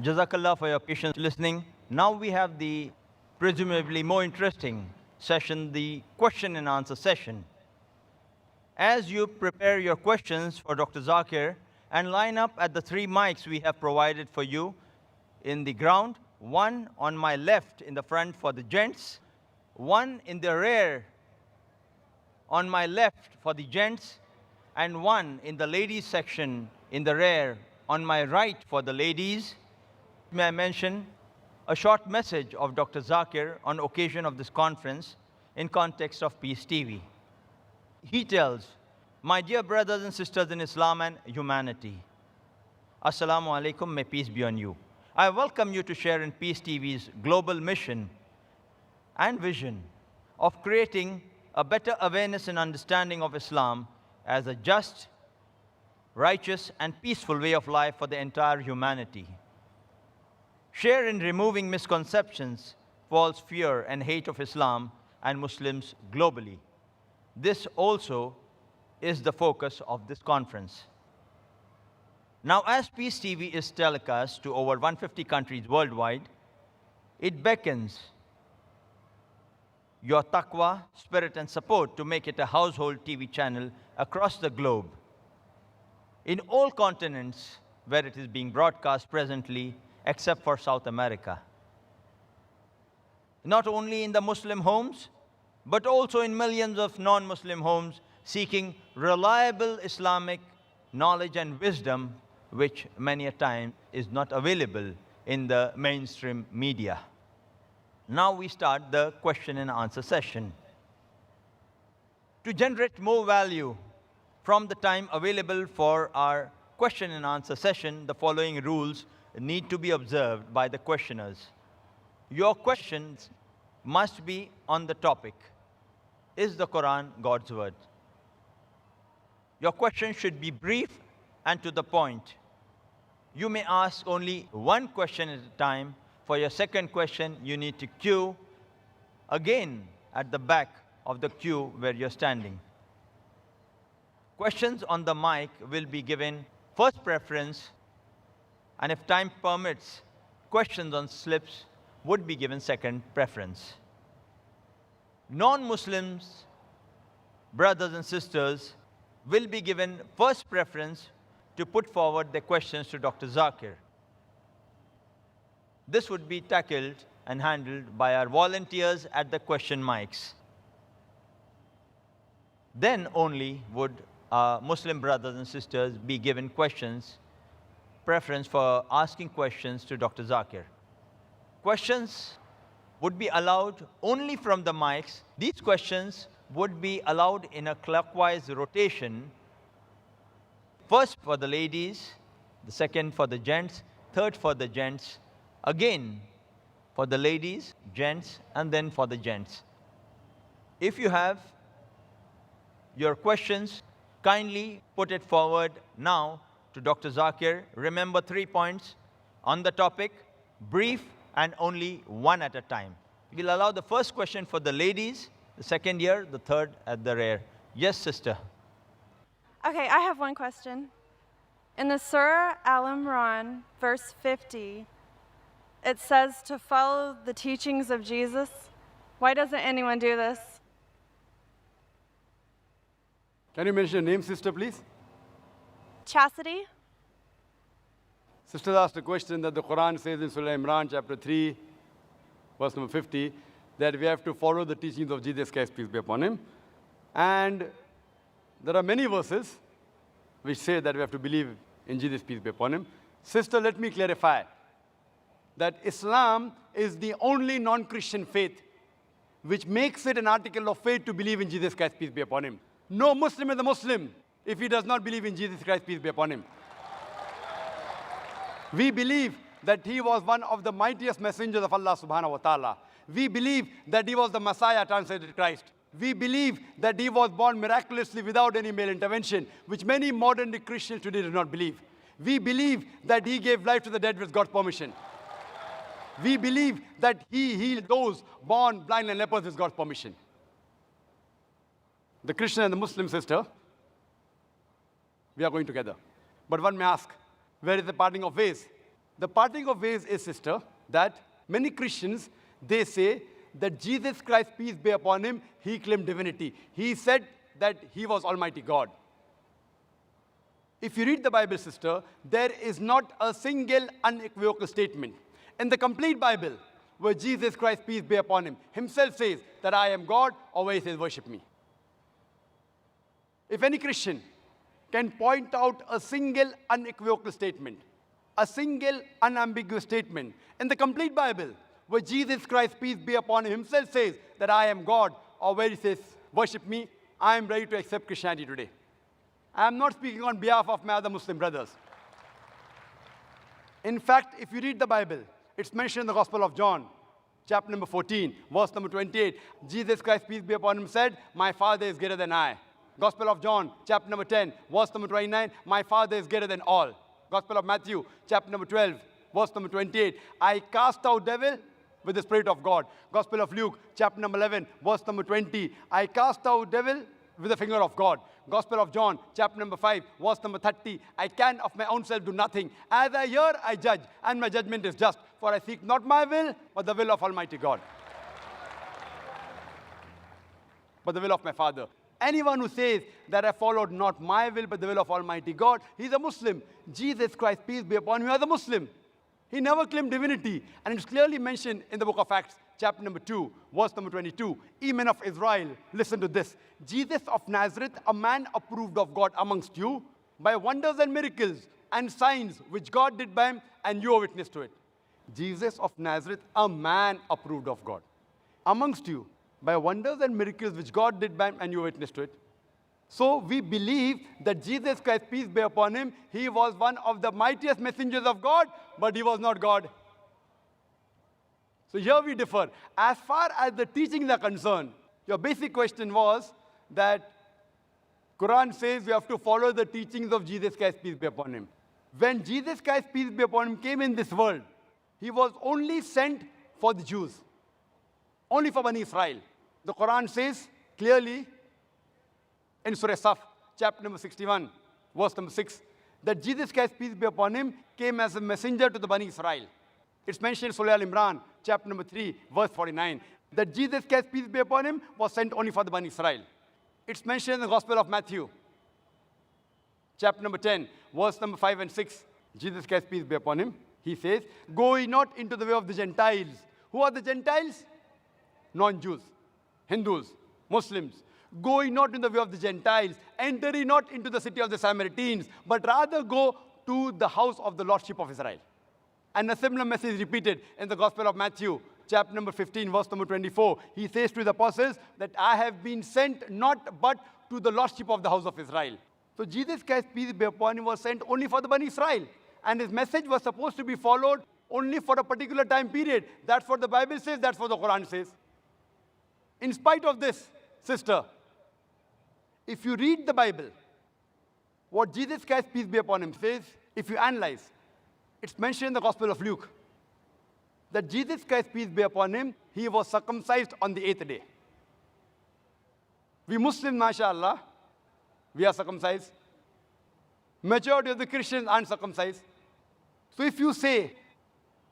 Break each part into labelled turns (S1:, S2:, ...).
S1: Jazakallah for your patience listening. Now we have the presumably more interesting session, the question and answer session. As you prepare your questions for Dr. Zakir and line up at the 3 mics we have provided for you in the ground, one on my left in the front for the gents, one in the rear on my left for the gents, and one in the ladies section in the rear on my right for the ladies. May I mention a short message of Dr. Zakir on occasion of this conference in context of Peace TV. He tells, "My dear brothers and sisters in Islam and humanity, Assalamu alaikum, may peace be on you. I welcome you to share in Peace TV's global mission and vision of creating a better awareness and understanding of Islam as a just, righteous, and peaceful way of life for the entire humanity. Share in removing misconceptions, false fear, and hate of Islam and Muslims globally. This also is the focus of this conference." Now, as Peace TV is telecast to over 150 countries worldwide, it beckons your taqwa, spirit, and support to make it a household TV channel across the globe, in all continents where it is being broadcast presently, except for South America. Not only in the Muslim homes, but also in millions of non-Muslim homes seeking reliable Islamic knowledge and wisdom, which many a time is not available in the mainstream media. Now we start the question and answer session. To generate more value from the time available for our question and answer session, the following rules need to be observed by the questioners. Your questions must be on the topic: is the Quran God's word? Your question should be brief and to the point. You may ask only one question at a time. For your second question, you need to queue again at the back of the queue where you're standing. Questions on the mic will be given first preference, and if time permits, questions on slips would be given second preference. Non-Muslims, brothers and sisters, will be given first preference to put forward their questions to Dr. Zakir. This would be tackled and handled by our volunteers at the question mics. Then only would our Muslim brothers and sisters be given preference for asking questions to Dr. Zakir. Questions would be allowed only from the mics. These questions would be allowed in a clockwise rotation. First for the ladies, the second for the gents, third for the gents, again for the ladies, gents, and then for the gents. If you have your questions, kindly put it forward now to Dr. Zakir. Remember 3 points on the topic, brief, and only one at a time. We'll allow the first question for the ladies, the second here, the third at the rear. Yes, sister.
S2: Okay, I have one question. In the Surah Al-Imran, verse 50, it says to follow the teachings of Jesus. Why doesn't anyone do this?
S3: Can you mention your name, sister, please?
S2: Chastity?
S3: Sister asked a question that the Quran says in Surah Imran, chapter 3, verse number 50, that we have to follow the teachings of Jesus Christ, peace be upon him. And there are many verses which say that we have to believe in Jesus, peace be upon him. Sister, let me clarify that Islam is the only non-Christian faith which makes it an article of faith to believe in Jesus Christ, peace be upon him. No Muslim is a Muslim if he does not believe in Jesus Christ, peace be upon him. We believe that he was one of the mightiest messengers of Allah subhanahu wa ta'ala. We believe that he was the Messiah, translated Christ. We believe that he was born miraculously without any male intervention, which many modern day Christians today do not believe. We believe that he gave life to the dead with God's permission. We believe that he healed those born blind and lepers with God's permission. The Christian and the Muslim sister, we are going together. But one may ask, where is the parting of ways? The parting of ways is, sister, that many Christians, they say that Jesus Christ, peace be upon him, he claimed divinity. He said that he was Almighty God. If you read the Bible, sister, there is not a single unequivocal statement in the complete Bible where Jesus Christ, peace be upon him, himself says that I am God, or where he says, worship me. If any Christian can point out a single unequivocal statement, a single unambiguous statement in the complete Bible where Jesus Christ, peace be upon him, himself says that I am God, or where he says, worship me, I am ready to accept Christianity today. I am not speaking on behalf of my other Muslim brothers. In fact, if you read the Bible, it's mentioned in the Gospel of John, chapter number 14, verse number 28. Jesus Christ, peace be upon him, said, my Father is greater than I. Gospel of John, chapter number 10, verse number 29, my Father is greater than all. Gospel of Matthew, chapter number 12, verse number 28, I cast out devil with the Spirit of God. Gospel of Luke, chapter number 11, verse number 20, I cast out devil with the finger of God. Gospel of John, chapter number 5, verse number 30, I can of my own self do nothing. As I hear, I judge, and my judgment is just. For I seek not my will, but the will of Almighty God. But the will of my Father. Anyone who says that I followed not my will, but the will of Almighty God, he's a Muslim. Jesus Christ, peace be upon him, was a Muslim. He never claimed divinity. And it's clearly mentioned in the book of Acts, chapter number 2, verse number 22. Ye men of Israel, listen to this. Jesus of Nazareth, a man approved of God amongst you, by wonders and miracles and signs which God did by him, and you are witness to it. Jesus of Nazareth, a man approved of God amongst you, by wonders and miracles which God did by him, and you are witness to it. So we believe that Jesus Christ, peace be upon him, he was one of the mightiest messengers of God, but he was not God. So here we differ. As far as the teachings are concerned, your basic question was that Quran says we have to follow the teachings of Jesus Christ, peace be upon him. When Jesus Christ, peace be upon him, came in this world, he was only sent for the Jews, only for Bani Israel. The Quran says clearly in Surah Saf, chapter number 61, verse number 6, that Jesus Christ, peace be upon him, came as a messenger to the Bani Israel. It's mentioned in Surah Al-Imran, chapter number 3, verse 49, that Jesus Christ, peace be upon him, was sent only for the Bani Israel. It's mentioned in the Gospel of Matthew, chapter number 10, verse number 5 and 6. Jesus Christ, peace be upon him, he says, go ye not into the way of the Gentiles. Who are the Gentiles? Non-Jews, Hindus, Muslims. Go ye not in the way of the Gentiles, enter ye not into the city of the Samaritans, but rather go to the house of the Lordship of Israel. And a similar message is repeated in the Gospel of Matthew, chapter number 15, verse number 24. He says to the apostles that I have been sent not but to the Lordship of the house of Israel. So Jesus Christ, peace be upon him, was sent only for the Bani Israel. And his message was supposed to be followed only for a particular time period. That's what the Bible says, that's what the Quran says. In spite of this, sister, if you read the Bible, what Jesus Christ, peace be upon him, says, if you analyze, it's mentioned in the Gospel of Luke that Jesus Christ, peace be upon him, he was circumcised on the 8th day. We Muslims, mashallah, we are circumcised. Majority of the Christians aren't circumcised. So if you say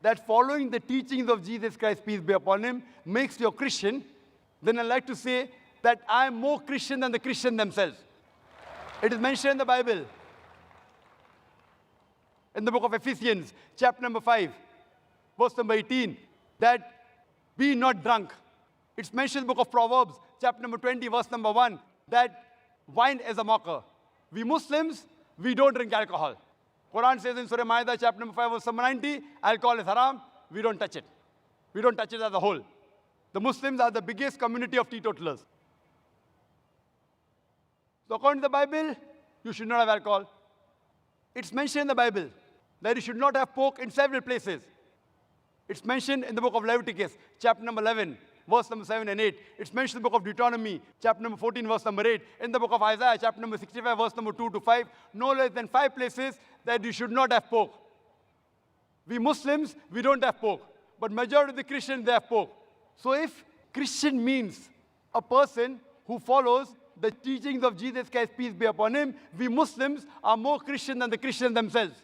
S3: that following the teachings of Jesus Christ, peace be upon him, makes you a Christian, then I'd like to say that I am more Christian than the Christians themselves. It is mentioned in the Bible, in the book of Ephesians, chapter number 5, verse number 18, that be not drunk. It's mentioned in the book of Proverbs, chapter number 20, verse number 1, that wine is a mocker. We Muslims, we don't drink alcohol. Quran says in Surah Ma'idah, chapter number 5, verse number 90, alcohol is haram, we don't touch it. We don't touch it as a whole. The Muslims are the biggest community of teetotalers. So according to the Bible, you should not have alcohol. It's mentioned in the Bible that you should not have pork in several places. It's mentioned in the book of Leviticus, chapter number 11, verse number 7 and 8. It's mentioned in the book of Deuteronomy, chapter number 14, verse number 8. In the book of Isaiah, chapter number 65, verse number 2 to 5. No less than 5 places that you should not have pork. We Muslims, we don't have pork. But majority of the Christians, they have pork. So if Christian means a person who follows the teachings of Jesus Christ, peace be upon him, we Muslims are more Christian than the Christians themselves.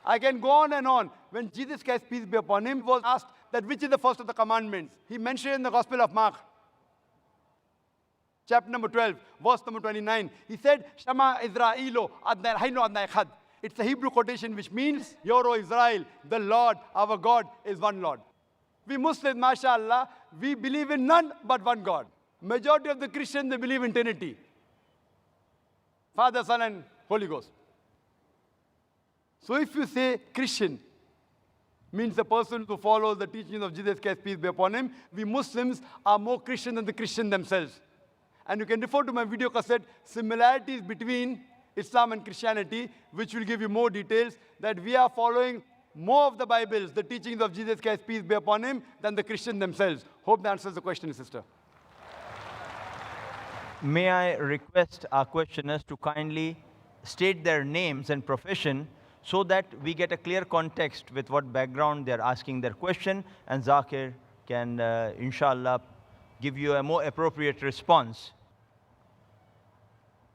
S3: I can go on and on. When Jesus Christ, peace be upon him, was asked that which is the first of the commandments, he mentioned in the Gospel of Mark, chapter number 12, verse number 29. He said, Shama Israelo Adnai Haino Adnai Echad. It's a Hebrew quotation which means, Hear, O Israel, the Lord, our God, is one Lord. We Muslims, mashallah, we believe in none but one God. Majority of the Christians, they believe in Trinity. Father, Son, and Holy Ghost. So if you say Christian, means the person who follows the teachings of Jesus Christ, peace be upon him, we Muslims are more Christian than the Christians themselves. And you can refer to my video cassette, Similarities Between Islam and Christianity, which will give you more details, that we are following more of the Bibles, the teachings of Jesus Christ, peace be upon him, than the Christians themselves. Hope that answers the question, sister.
S1: May I request our questioners to kindly state their names and profession so that we get a clear context with what background they're asking their question, and Zakir can, inshallah, give you a more appropriate response.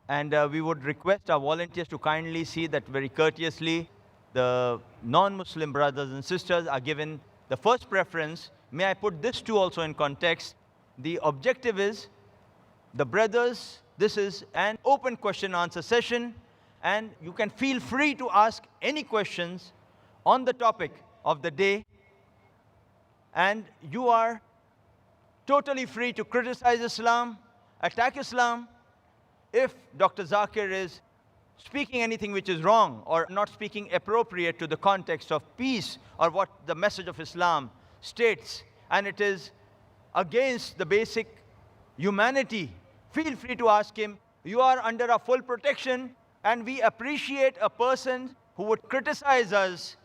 S1: And we would request our volunteers to kindly see that very courteously the non-Muslim brothers and sisters are given the first preference. May I put this too also in context? The objective is, the brothers, this is an open question answer session, and you can feel free to ask any questions on the topic of the day, and you are totally free to criticize Islam, attack Islam. If Dr. Zakir is speaking anything which is wrong or not speaking appropriate to the context of peace or what the message of Islam states, and it is against the basic humanity, feel free to ask him. You are under our full protection, and we appreciate a person who would criticize us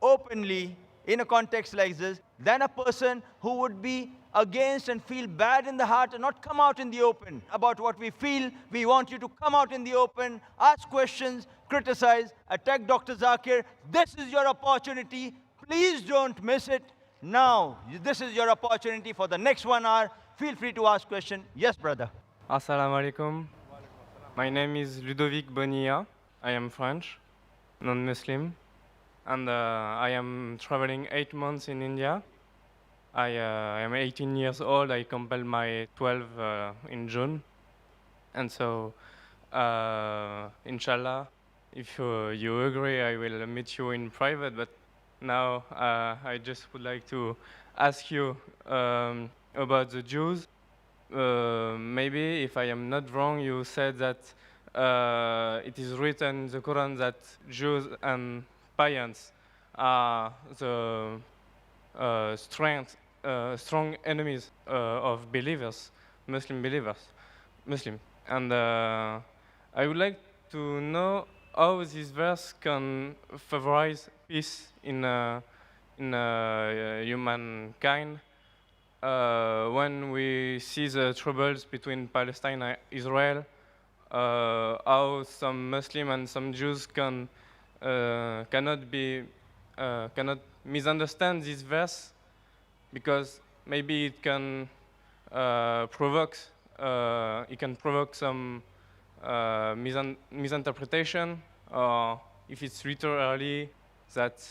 S1: openly in a context like this than a person who would be against and feel bad in the heart and not come out in the open about what we feel. We want you to come out in the open, ask questions, criticize, attack Dr. Zakir. This is your opportunity. Please don't miss it. Now, this is your opportunity for the next 1 hour. Feel free to ask questions. Yes, brother.
S4: Assalamu alaikum. My name is Ludovic Bonilla. I am French, non-Muslim, and I am traveling 8 months in India. I am 18 years old. I completed my 12 in June. And so, inshallah, if you agree, I will meet you in private. But now I just would like to ask you about the Jews. Maybe, if I am not wrong, you said that it is written in the Quran that Jews and pagans are the strong enemies of believers, Muslim believers, And I would like to know how this verse can favorize peace in humankind when we see the troubles between Palestine and Israel, how some Muslim and some Jews cannot misunderstand this verse, because maybe it can provoke some misinterpretation, or if it's literally that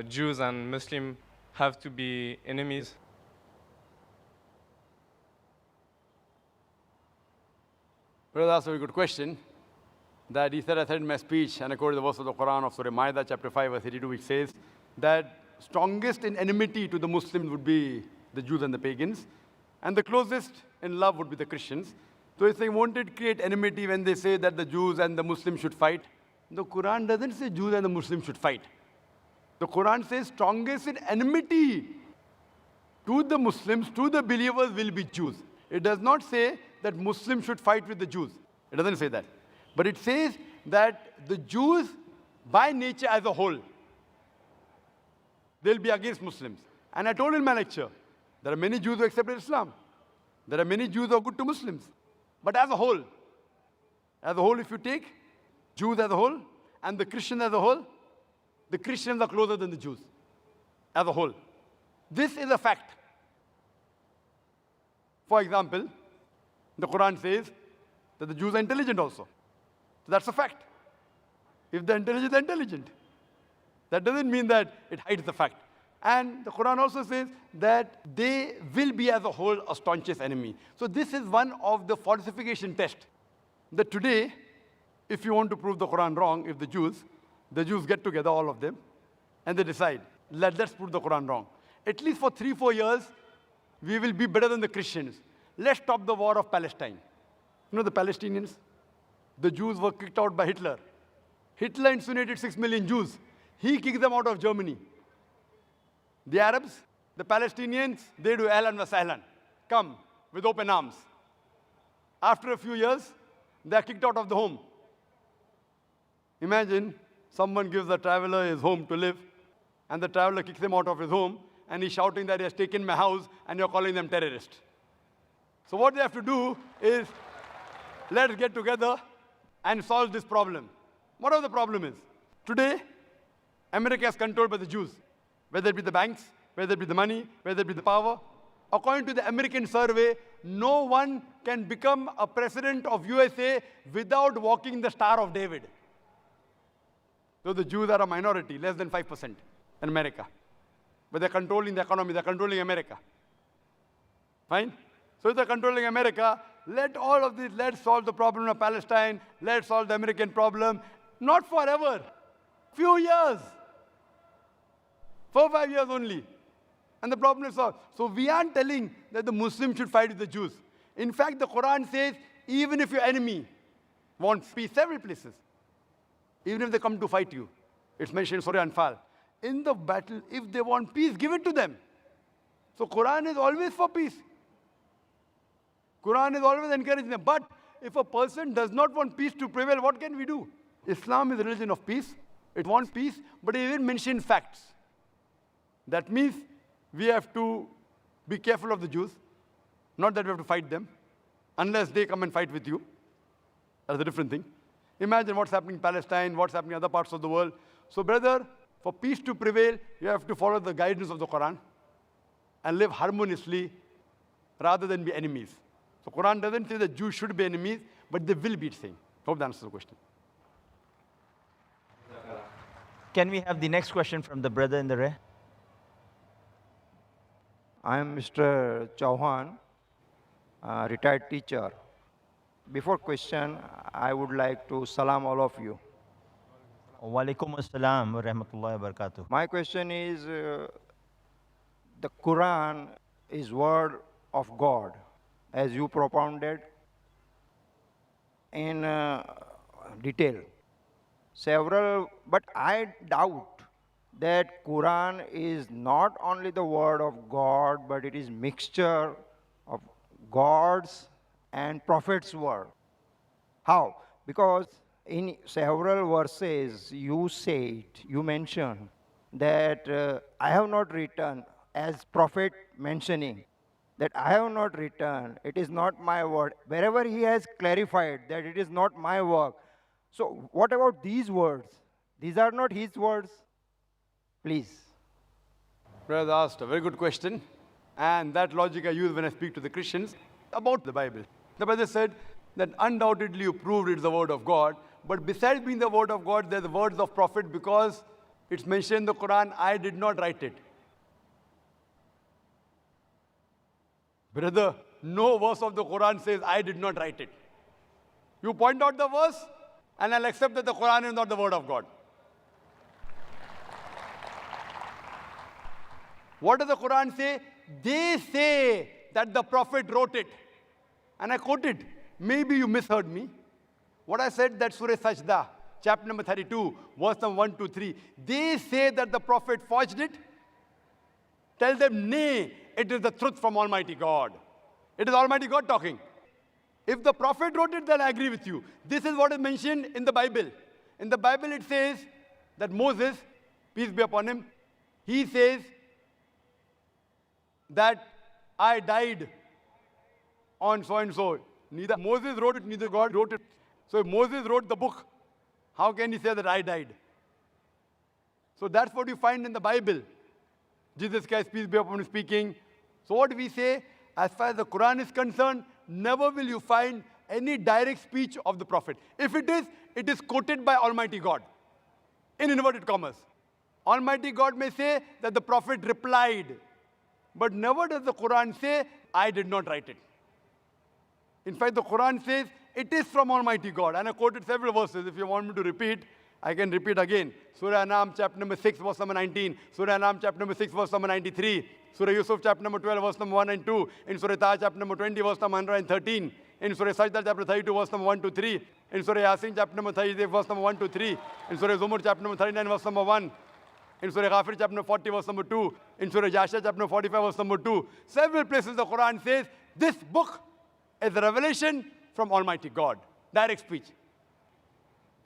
S4: Jews and Muslims have to be enemies.
S3: Brother, that's a very good question. That he said, I said in my speech, and I quoted the verse of the Quran of Surah Ma'idah, chapter 5, verse 82, which says that strongest in enmity to the Muslims would be the Jews and the pagans, and the closest in love would be the Christians. So if they wanted to create enmity when they say that the Jews and the Muslims should fight, the Quran doesn't say Jews and the Muslims should fight. The Quran says strongest in enmity to the Muslims, to the believers, will be Jews. It does not say that Muslims should fight with the Jews. It doesn't say that. But it says that the Jews, by nature as a whole, they'll be against Muslims. And I told in my lecture, there are many Jews who accepted Islam. There are many Jews who are good to Muslims. But as a whole, if you take Jews as a whole and the Christians as a whole, the Christians are closer than the Jews as a whole. This is a fact. For example, the Quran says that the Jews are intelligent also. So that's a fact. If they're intelligent, they're intelligent. That doesn't mean that it hides the fact. And the Quran also says that they will be as a whole a staunchest enemy. So this is one of the falsification tests. That today, if you want to prove the Quran wrong, if the Jews get together, all of them, and they decide, let's prove the Quran wrong. At least for 3-4 years, we will be better than the Christians. Let's stop the war of Palestine. You know the Palestinians? The Jews were kicked out by Hitler. Hitler incinerated 6 million Jews. He kicked them out of Germany. The Arabs, the Palestinians, they do ahlan wa sahlan. Come with open arms. After a few years, they are kicked out of the home. Imagine someone gives a traveler his home to live, and the traveler kicks him out of his home, and he's shouting that he has taken my house, and you're calling them terrorists. So what they have to do is, let's get together and solve this problem. Whatever the problem is. Today, America is controlled by the Jews, whether it be the banks, whether it be the money, whether it be the power. According to the American survey, no one can become a president of USA without walking the Star of David. Though the Jews are a minority, less than 5% in America. But they're controlling the economy, they're controlling America. Fine? So if they're controlling America, let all of this, let's solve the problem of Palestine, let's solve the American problem. Not forever. Few years. 4 or 5 years only. And the problem is solved. So we aren't telling that the Muslims should fight with the Jews. In fact, the Quran says, even if your enemy wants peace, several places, even if they come to fight you, it's mentioned in Surah Anfal, in the battle, if they want peace, give it to them. So Quran is always for peace. Quran is always encouraging them. But if a person does not want peace to prevail, what can we do? Islam is a religion of peace. It wants peace, but it even mentions facts. That means we have to be careful of the Jews. Not that we have to fight them, unless they come and fight with you. That's a different thing. Imagine what's happening in Palestine, what's happening in other parts of the world. So brother, for peace to prevail, you have to follow the guidance of the Quran and live harmoniously rather than be enemies. So Quran doesn't say that Jews should be enemies, but they will be, it's saying. Hope that answers the question.
S1: Can we have the next question from the brother in the rear?
S5: I am Mr. Chauhan, retired teacher. Before question, I would like to salam all of you.
S1: Wa alaikum assalam wa rahmatullahi wa barakatuh.
S5: My question is, the Quran is word of God, as you propounded in detail. But I doubt that Quran is not only the word of God, but it is mixture of God's and Prophet's word. How? Because in several verses you mentioned that I have not written, as Prophet mentioning, that I have not written, it is not my word. Wherever he has clarified that it is not my work. So what about these words? These are not his words. Please.
S3: Brother asked a very good question. And that logic I use when I speak to the Christians about the Bible. The brother said that undoubtedly you proved it's the word of God. But besides being the word of God, they're the words of Prophet because it's mentioned in the Quran, I did not write it. Brother, no verse of the Quran says, I did not write it. You point out the verse, and I'll accept that the Quran is not the word of God. What does the Quran say? They say that the Prophet wrote it. And I quoted. Maybe you misheard me. What I said, that Surah Sajda, chapter number 32, verse number 1 to 3. They say that the Prophet forged it. Tell them, nay, it is the truth from Almighty God. It is Almighty God talking. If the Prophet wrote it, then I agree with you. This is what is mentioned in the Bible. In the Bible, it says that Moses, peace be upon him, he says that I died on so and so. Neither Moses wrote it, neither God wrote it. So if Moses wrote the book, how can he say that I died? So that's what you find in the Bible. Jesus Christ, peace be upon him, speaking. So what we say, as far as the Quran is concerned, never will you find any direct speech of the Prophet. If it is quoted by Almighty God, in inverted commas. Almighty God may say that the prophet replied, but never does the Quran say, I did not write it. In fact, the Quran says, it is from Almighty God. And I quoted several verses. If you want me to repeat, I can repeat again. Surah Anam, chapter number 6, verse number 19. Surah Anam, chapter number 6, verse number 93. Surah Yusuf, chapter number 12, verse number 1 and 2. In Surah Taha, chapter number 20, verse number 113. In Surah Sajda, chapter 32, verse number 1 to 3. In Surah Yasin, chapter number 38, verse number 1 to 3. In Surah Zumur, chapter number 39, verse number 1. In Surah Ghafir, chapter number 40, verse number 2. In Surah Jasha, chapter number 45, verse number 2. Several places the Quran says, this book is a revelation from Almighty God. Direct speech.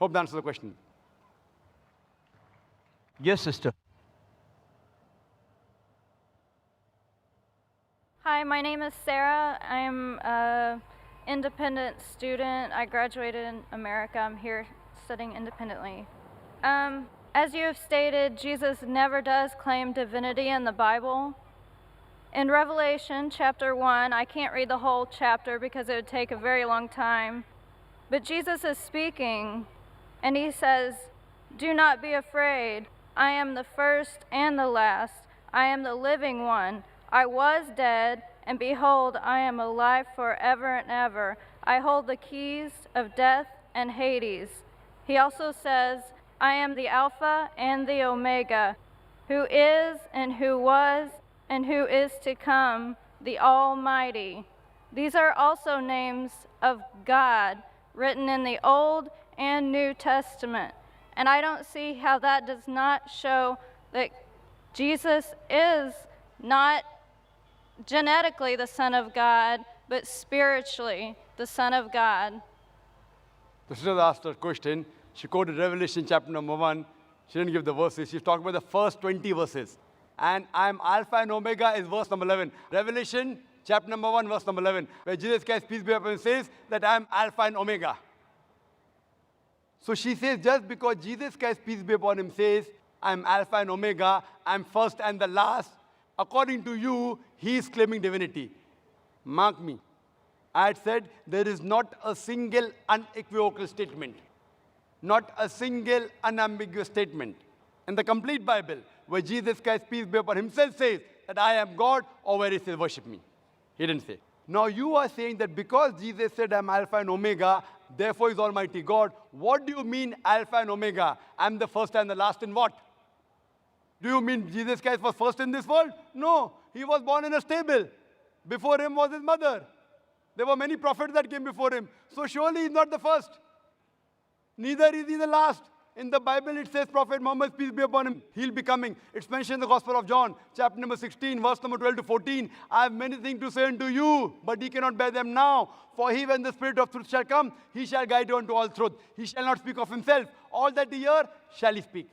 S3: Hope that answers the question.
S1: Yes, sister.
S6: Hi, my name is Sarah. I'm an independent student. I graduated in America. I'm here studying independently. As you have stated, Jesus never does claim divinity in the Bible. In Revelation chapter 1, I can't read the whole chapter because it would take a very long time, but Jesus is speaking, and he says, "Do not be afraid. I am the first and the last. I am the living one. I was dead, and behold, I am alive forever and ever. I hold the keys of death and Hades." He also says, "I am the Alpha and the Omega, who is and who was and who is to come, the Almighty." These are also names of God written in the Old and New Testament. And I don't see how that does not show that Jesus is not genetically the Son of God, but spiritually the Son of God.
S3: The sister asked her question. She quoted Revelation chapter number 1. She didn't give the verses. She's talking about the first 20 verses. And I'm Alpha and Omega is verse number 11. Revelation chapter number 1, verse number 11, where Jesus Christ, peace be upon him, says that I'm Alpha and Omega. So she says, just because Jesus Christ, peace be upon him, says, I'm Alpha and Omega, I'm first and the last, according to you, he is claiming divinity. Mark me. I had said there is not a single unequivocal statement, not a single unambiguous statement in the complete Bible where Jesus Christ, peace be upon himself, says that I am God, or where he says, worship me. He didn't say. Now you are saying that because Jesus said I'm Alpha and Omega, therefore he's Almighty God. What do you mean Alpha and Omega? I'm the first and the last in what? Do you mean Jesus Christ was first in this world? No, he was born in a stable. Before him was his mother. There were many prophets that came before him. So surely he's not the first. Neither is he the last. In the Bible it says Prophet Muhammad, peace be upon him, he'll be coming. It's mentioned in the Gospel of John, chapter number 16, verse number 12 to 14. I have many things to say unto you, but ye cannot bear them now. For he, when the Spirit of truth shall come, he shall guide you unto all truth. He shall not speak of himself. All that ye hear shall he speak.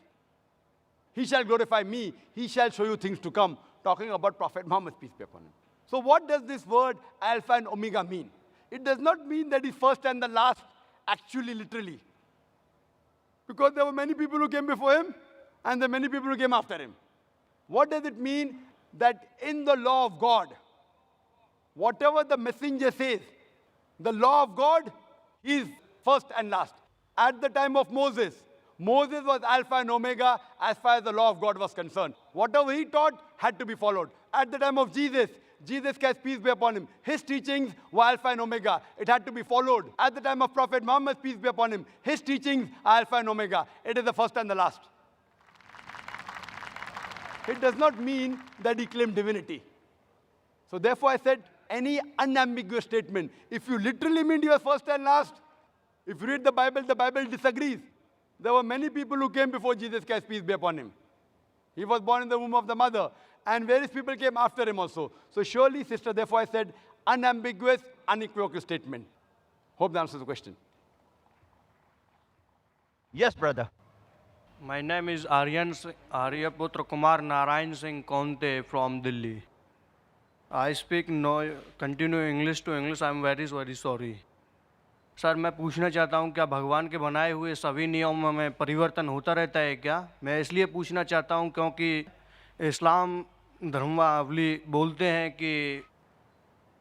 S3: He shall glorify me. He shall show you things to come. Talking about Prophet Muhammad, peace be upon him. So what does this word Alpha and Omega mean? It does not mean that he's first and the last, actually, literally. Because there were many people who came before him, and there are many people who came after him. What does it mean? That in the law of God, whatever the messenger says, the law of God is first and last. At the time of Moses, Moses was Alpha and Omega as far as the law of God was concerned. Whatever he taught had to be followed. At the time of Jesus, Jesus Christ, peace be upon him, his teachings were Alpha and Omega. It had to be followed. At the time of Prophet Muhammad, peace be upon him, his teachings are Alpha and Omega. It is the first and the last. It does not mean that he claimed divinity. So therefore I said, any unambiguous statement, if you literally mean he was first and last, if you read the Bible disagrees. There were many people who came before Jesus Christ, peace be upon him. He was born in the womb of the mother. And various people came after him also. So surely, sister, therefore I said, unambiguous, unequivocal statement. Hope that answers the question.
S1: Yes, brother.
S7: My name is Aryaputra Kumar Narayan Singh Konte from Delhi. I speak continue English to English. I am very, very sorry. Sir मैं पूछना चाहता हूँ क्या भगवान के बनाए हुए सभी नियमों में परिवर्तन होता रहता है क्या? मैं इसलिए पूछना चाहता हूँ क्योंकि इस्लाम धर्मावली बोलते हैं कि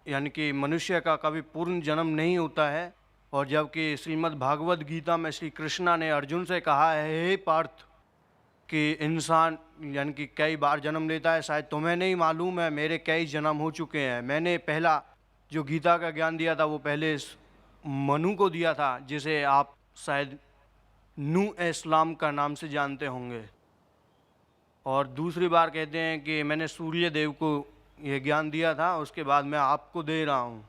S7: यानी कि मनुष्य का कभी पूर्ण जन्म नहीं होता है, और जबकि श्रीमद् भागवत गीता में श्री कृष्णा ने अर्जुन से कहा है, हे पार्थ, कि इंसान यानी कि कई बार जन्म लेता है, शायद तुम्हें नहीं मालूम है, मेरे कई जन्म हो चुके हैं। मैंने पहला जो गीता का ज्ञान दिया था वो पहले मनु को दिया था, जिसे आप शायद नू इस्लाम का नाम से जानते होंगे। और दूसरी बार कहते हैं कि मैंने सूर्य देव को ये ज्ञान दिया था, उसके बाद मैं आपको दे रहा हूँ।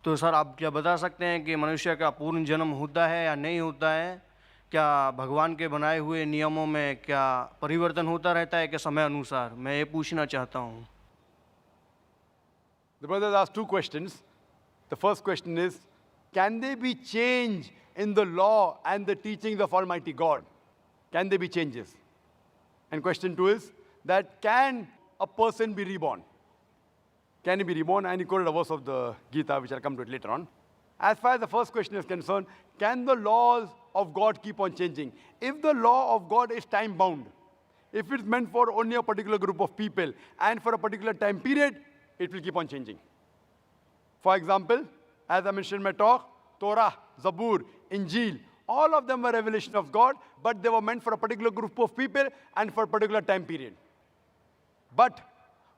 S7: तो सर आप क्या बता सकते हैं कि मनुष्य का पूर्ण जन्म होता है या नहीं होता है? क्या भगवान के बनाए हुए नियमों में क्या परिवर्तन होता रहता है कि समय अनुसार? मैं ये पूछना चाहता हूँ।
S3: The brothers asked two questions. The first question is, can there be change in the law and the teachings of Almighty God? Can there be changes? And question two is that can a person be reborn? Can he be reborn? And he quoted a verse of the Gita, which I'll come to it later on. As far as the first question is concerned, can the laws of God keep on changing? If the law of God is time-bound, if it's meant for only a particular group of people and for a particular time period, it will keep on changing. For example, as I mentioned in my talk, Torah, Zabur, Injil, all of them were revelation of God, but they were meant for a particular group of people and for a particular time period. But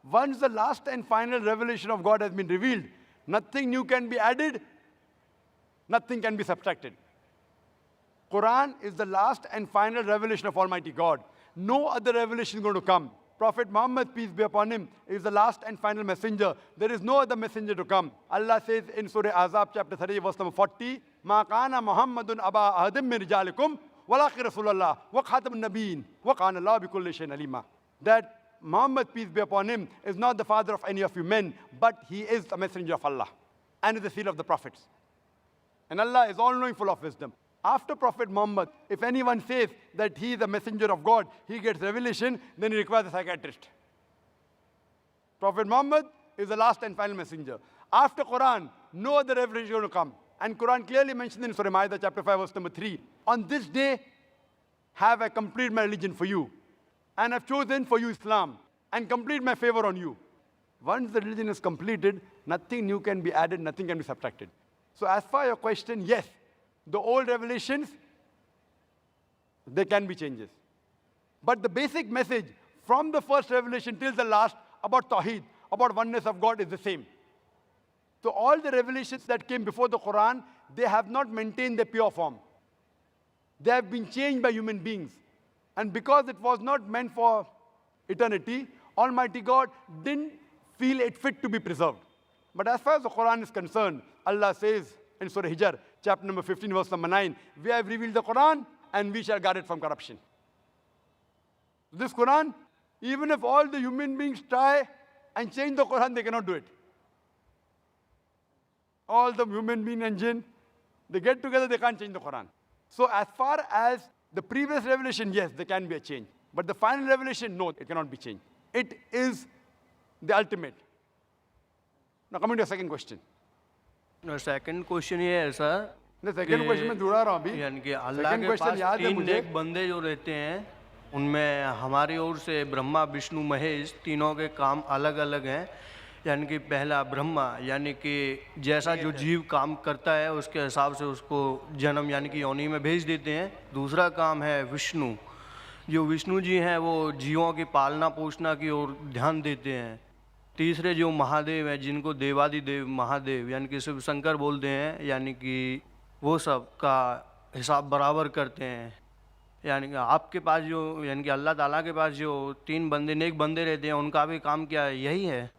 S3: once the last and final revelation of God has been revealed, nothing new can be added, nothing can be subtracted. Quran is the last and final revelation of Almighty God. No other revelation is going to come. Prophet Muhammad, peace be upon him, is the last and final messenger. There is no other messenger to come. Allah says in Surah Azab, chapter 30, verse number 40, مَا كَانَ مُحَمَّدٌ أَبَا أَحَدٍ مِّن رِجَالِكُمْ وَلَٰكِنَّ رَسُولَ اللَّهِ وَخَاتَمَ النَّبِيِّينَ وَكَانَ اللَّهُ بِكُلِّ شَيْءٍ عَلِيمًا. That Muhammad, peace be upon him, is not the father of any of you men, but he is the messenger of Allah and is the seal of the prophets. And Allah is all-knowing, full of wisdom. After Prophet Muhammad, if anyone says that he is a messenger of God, he gets revelation, then he requires a psychiatrist. Prophet Muhammad is the last and final messenger. After Quran, no other revelation is going to come. And Quran clearly mentioned in Surah Ma'idah, chapter 5, verse number 3, on this day have I completed my religion for you, and I've chosen for you Islam, and complete my favor on you. Once the religion is completed, nothing new can be added, nothing can be subtracted. So as far as your question, yes, the old revelations, there can be changes. But the basic message from the first revelation till the last about Tawheed, about oneness of God is the same. So all the revelations that came before the Quran, they have not maintained their pure form. They have been changed by human beings. And because it was not meant for eternity, Almighty God didn't feel it fit to be preserved. But as far as the Quran is concerned, Allah says in Surah Hijr, chapter number 15, verse number 9, we have revealed the Quran and we shall guard it from corruption. This Quran, even if all the human beings try and change the Quran, they cannot do it. All the human being and jinn, they get together, they can't change the Quran. So as far as the previous revelation, yes, there can be a change. But the final revelation, no, it cannot be changed. It is the ultimate. Now coming to the second question.
S7: Second question ये है sir,
S3: second question में जुड़ा रहा हूँ अभी,
S7: यानी कि अल्लाह
S3: Second
S7: के
S3: question
S7: पास
S3: याद है
S7: तीन
S3: मुझे।
S7: नेक बंदे जो रहते हैं, उनमें हमारी ओर से ब्रह्मा विष्णु महेश तीनों के काम अलग अलग हैं। यानी कि पहला ब्रह्मा, यानी कि जैसा जो जीव काम करता है उसके हिसाब से उसको जन्म यानी कि योनि में भेज देते हैं। दूसरा काम है विष्णु, जो विष्णु जी हैं वो जीवों की पालना पोषणा की ओर ध्यान देते हैं। तीसरे जो महादेव हैं, जिनको देवादिदेव महादेव यानी कि शिव शंकर बोलते हैं, यानी कि वो सब का हिसाब बराबर करते हैं। यानी कि आपके पास जो यानी कि अल्लाह ताला के पास जो तीन बंदे नेक बंदे रहते हैं, उनका भी काम क्या यही है?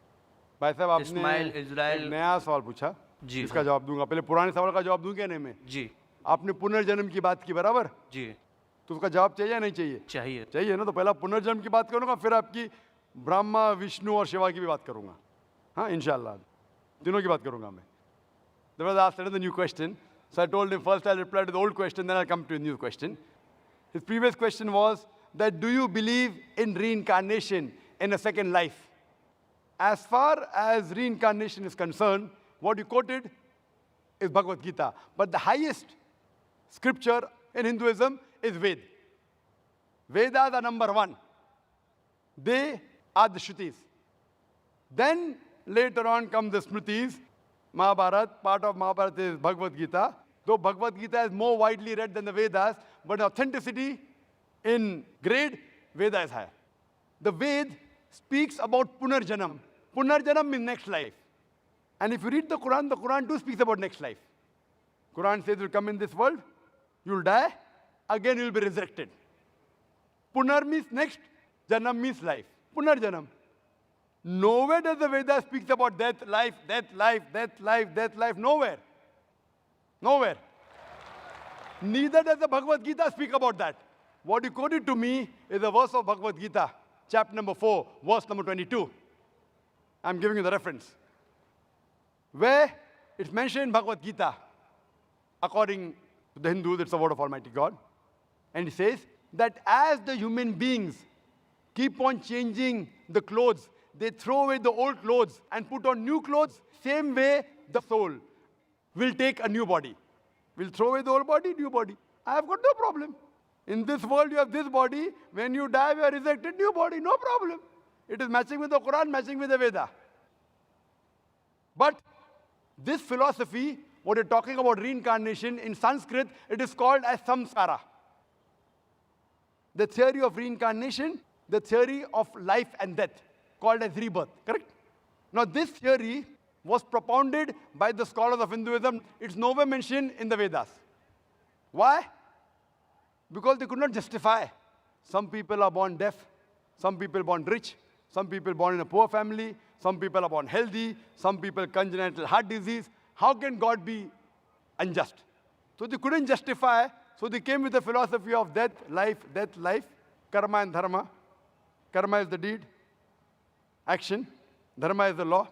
S3: भाई साहब आपने
S7: इस्माइल, इज़राइल,
S3: एक नया सवाल पूछा
S7: जी,
S3: इसका जवाब दूंगा। पहले पुराने सवाल का जवाब दूं कहने में,
S7: जी
S3: आपने पुनर्जन्म की बात की बराबर,
S7: जी
S3: तो उसका जवाब चाहिए या नहीं चाहिए?
S7: चाहिए।
S3: चाहिए ना। तो पहला पुनर्जन्म की बात करूंगा, फिर आपकी ब्रह्मा विष्णु और शिवा की भी बात करूंगा। हाँ, इंशाल्लाह तीनों की बात करूंगा मैं। There was asked another new question, so I told him first I'll reply to the old question, then I'll come to a new question. His previous question was that do you believe in reincarnation in a second life? As far as reincarnation is concerned, what you quoted is Bhagavad Gita, but the highest scripture in Hinduism is Ved. Vedas are number one. They are the Shrutis. Then later on come the Smritis, Mahabharata. Part of Mahabharata is Bhagavad Gita. Though Bhagavad Gita is more widely read than the Vedas, but authenticity in grade, Veda is higher. The Ved speaks about Punarjanam. Punarjanam means next life. And if you read the Quran too speaks about next life. Quran says you'll come in this world, you'll die, again you'll be resurrected. Punar means next, Janam means life. Punarjanam. Nowhere does the Veda speaks about death, life, death, life, death, life, death, life. Nowhere. Nowhere. Neither does the Bhagavad Gita speak about that. What you quoted to me is a verse of Bhagavad Gita, chapter number 4, verse number 22. I'm giving you the reference. Where it's mentioned in Bhagavad Gita, according to the Hindus, it's the word of Almighty God. And it says that as the human beings keep on changing the clothes, they throw away the old clothes and put on new clothes, same way the soul will take a new body. We'll throw away the old body, new body. I have got no problem. In this world, you have this body. When you die, you are resurrected, new body, no problem. It is matching with the Quran, matching with the Veda. But this philosophy, what you're talking about reincarnation, in Sanskrit, it is called as samskara. The theory of reincarnation, the theory of life and death, called as rebirth, correct? Now, this theory was propounded by the scholars of Hinduism. It's nowhere mentioned in the Vedas. Why? Because they could not justify. Some people are born deaf, some people born rich, some people born in a poor family, some people are born healthy, some people congenital heart disease. How can God be unjust? So they couldn't justify, so they came with the philosophy of death, life, karma and dharma. Karma is the deed, action, dharma is the law.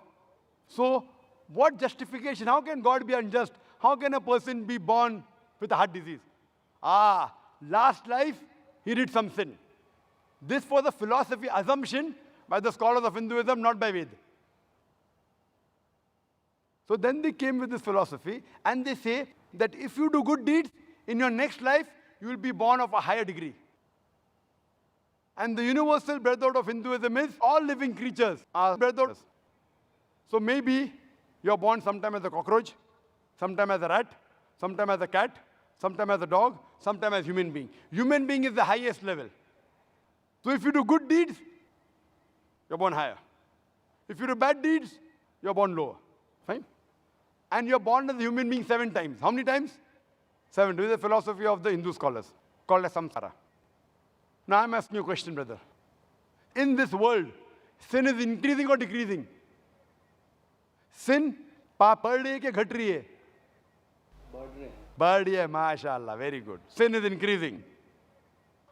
S3: So what justification? How can God be unjust? How can a person be born with a heart disease? Last life, he did some sin. This was a philosophy assumption by the scholars of Hinduism, not by Ved. So then they came with this philosophy, and they say that if you do good deeds, in your next life, you will be born of a higher degree. And the universal brotherhood of Hinduism is all living creatures are brotherhood. So maybe you're born sometime as a cockroach, sometime as a rat, sometime as a cat, sometime as a dog, sometime as human being. Human being is the highest level. So if you do good deeds, you're born higher. If you do bad deeds, you're born lower. Fine? And you're born as a human being 7 times. How many times? 7. This is the philosophy of the Hindu scholars, called as samsara. Now I'm asking you a question, brother. In this world, sin is increasing or decreasing? Sin, पाप बढ़ रही है कि घट रही है? बढ़ रही है, mashallah, very good. Sin is increasing.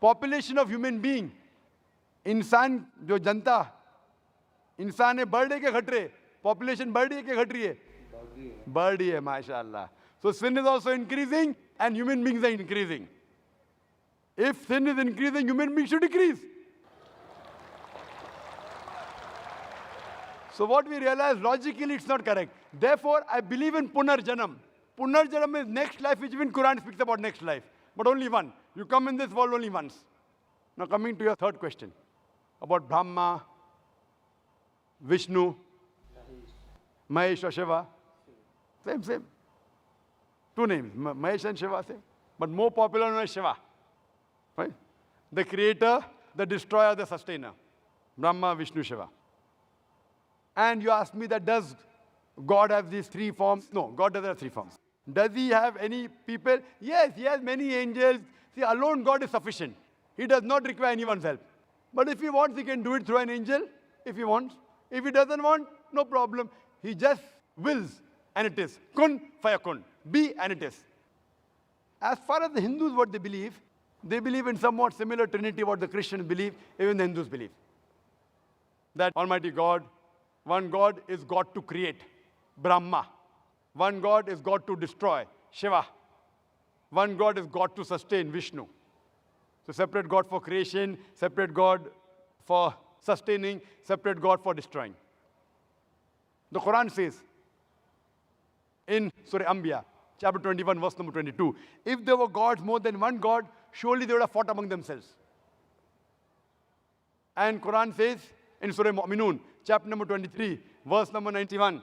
S3: Population of human being, इंसान जो जनता, इंसान है बढ़ रही है कि घट रही है? Population बढ़ रही है कि घट रही है? बढ़ रही है, mashallah. So sin is also increasing and human beings are increasing. If sin is increasing, human beings should decrease. So what we realize, logically it's not correct. Therefore, I believe in Punarjanam. Punarjanam is next life, which even Quran speaks about next life. But only one. You come in this world only once. Now coming to your third question. About Brahma, Vishnu, Mahesh or Shiva. Same. 2 names, Mahesh and Shiva, same. But more popular known as Shiva. Right? The creator, the destroyer, the sustainer. Brahma, Vishnu, Shiva. And you ask me that does God have these 3 forms? No, God doesn't have 3 forms. Does he have any people? Yes, he has many angels. See, alone God is sufficient. He does not require anyone's help. But if he wants, he can do it through an angel, if he wants. If he doesn't want, no problem. He just wills, and it is. Kun fayakun. Be, and it is. As far as the Hindus, what they believe in somewhat similar Trinity, what the Christians believe, even the Hindus believe. That Almighty God, one God is God to create, Brahma. One God is God to destroy, Shiva. One God is God to sustain, Vishnu. So separate God for creation, separate God for sustaining, separate God for destroying. The Quran says in Surah Anbiya, chapter 21, verse number 22, if there were gods more than one God, surely they would have fought among themselves. And Quran says in Surah Mu'minun, chapter number 23, verse number 91,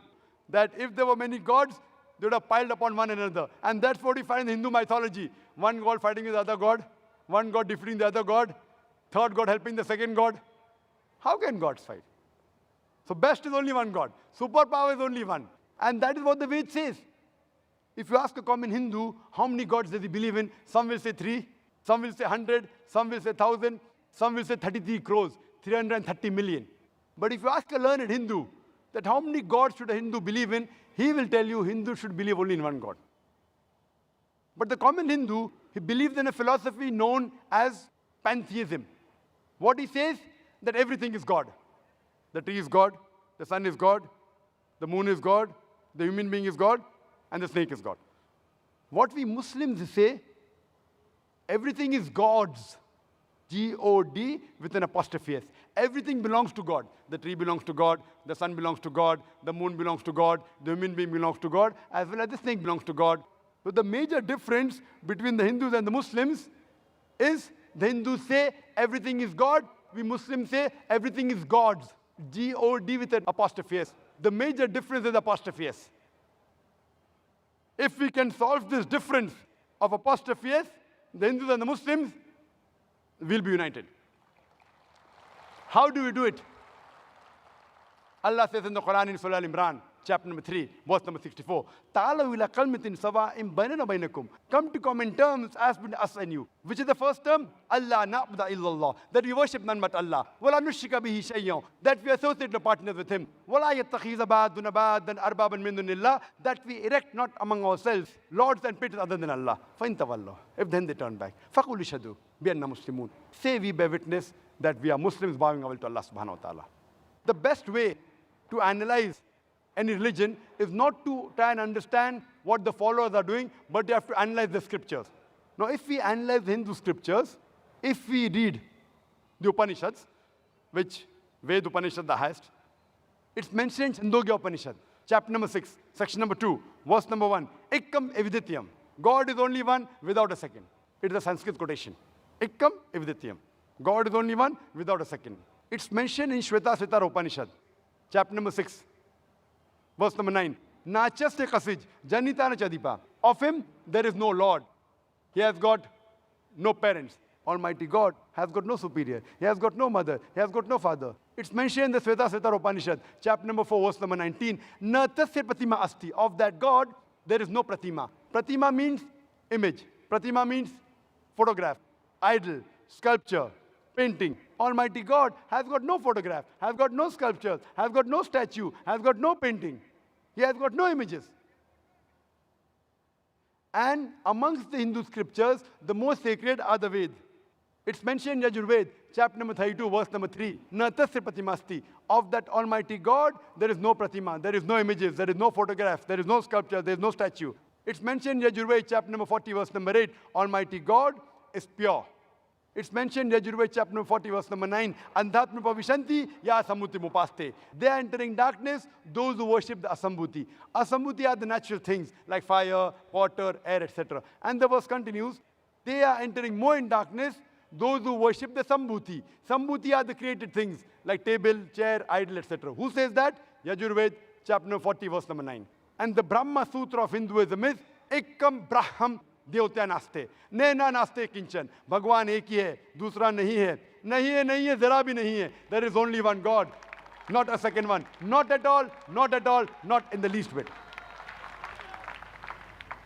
S3: that if there were many gods, they would have piled upon one another. And that's what we find in Hindu mythology. One God fighting with the other God, one God defeating the other God, third God helping the second God. How can gods fight? So best is only one God. Superpower is only one. And that is what the Ved says. If you ask a common Hindu, how many gods does he believe in? Some will say 3, some will say 100, some will say 1,000, some will say 33 crores, 330 million. But if you ask a learned Hindu that how many gods should a Hindu believe in, he will tell you Hindu should believe only in one God. But the common Hindu, he believes in a philosophy known as pantheism. What he says, that everything is God. The tree is God, the sun is God, the moon is God, the human being is God, and the snake is God. What we Muslims say, everything is God's. G-O-D with an apostrophe S. Everything belongs to God. The tree belongs to God, the sun belongs to God, the moon belongs to God, the human being belongs to God, as well as the snake belongs to God. So the major difference between the Hindus and the Muslims is the Hindus say everything is God, we Muslims say everything is God's. G-O-D with an apostrophe S. The major difference is apostrophe S. If we can solve this difference of apostrophe S, the Hindus and the Muslims will be united. How do we do it? Allah says in the Quran in Surah Al-Imran, chapter number 3, verse number 64, "Ta'alaw ila kalmatin sawa'in bainana bainakum." Come to common terms as between us and you. Which is the first term? Allah na'budu illallah. That we worship none but Allah. Wala nushrika bihi shay'an. That we associate no partners with Him. Wala yattakhiza ba'duna ba'dan arbaban min dunillah. That we erect not among ourselves lords and patrons other than Allah. Fa in tawallahu. If then they turn back. Faqul ishhadu bi anna muslimun. Say we bear witness that we are Muslims bowing our will to Allah subhanahu wa ta'ala. The best way to analyze any religion is not to try and understand what the followers are doing, but you have to analyze the scriptures. Now, if we analyze the Hindu scriptures, if we read the Upanishads, which Ved Upanishad the highest, it's mentioned in Chandogya Upanishad, chapter number 6, section number 2, verse number 1, Ekkam evidityam. God is only one without a second. It is a Sanskrit quotation. Ekkam evidityam. God is only one without a second. It's mentioned in Shvetasvatara Upanishad, chapter number 6, verse number 9. Nachaste kasij, janitana chadipa. Of him, there is no Lord. He has got no parents. Almighty God has got no superior. He has got no mother. He has got no father. It's mentioned in the Shvetasvatara Upanishad, chapter number 4, verse number 19. Na tasya pratima asti. Of that God, there is no pratima. Pratima means image. Pratima means photograph, idol, sculpture, painting. Almighty God has got no photograph, has got no sculpture, has got no statue, has got no painting. He has got no images. And amongst the Hindu scriptures, the most sacred are the Veds. It's mentioned in Yajurved, chapter number 32, verse number 3. Na tasya pratimasti. Of that Almighty God, there is no pratima, there is no images, there is no photograph, there is no sculpture, there is no statue. It's mentioned in Yajurved, chapter number 40, verse number 8. Almighty God is pure. It's mentioned in Yajurved, chapter number 40, verse number 9. Andhatma pavishanti ya sambuti mupaste. They are entering darkness, those who worship the asambhuti. Asambhuti are the natural things like fire, water, air, etc. And the verse continues, they are entering more in darkness, those who worship the sambhuti. Sambhuti are the created things like table, chair, idol, etc. Who says that? Yajurved, chapter number 40, verse number 9. And the Brahma Sutra of Hinduism is Ekam Braham देवत्या नास्ते नैना नास्ते किंचन भगवान एक ही है दूसरा नहीं है नहीं है नहीं है जरा भी नहीं है there is only one God not a second one not at all not at all not in the least bit.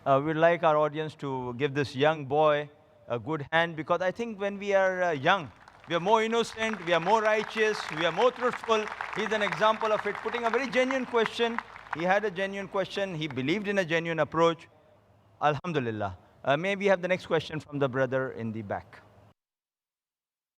S1: We'd like our audience to give this young boy a good hand, because I think when we are young, we are more innocent, we are more righteous, we are more truthful. He's an example of it, putting a very genuine question. He had a genuine question, he believed in a genuine approach. Alhamdulillah. May we have the next question from the brother in the back?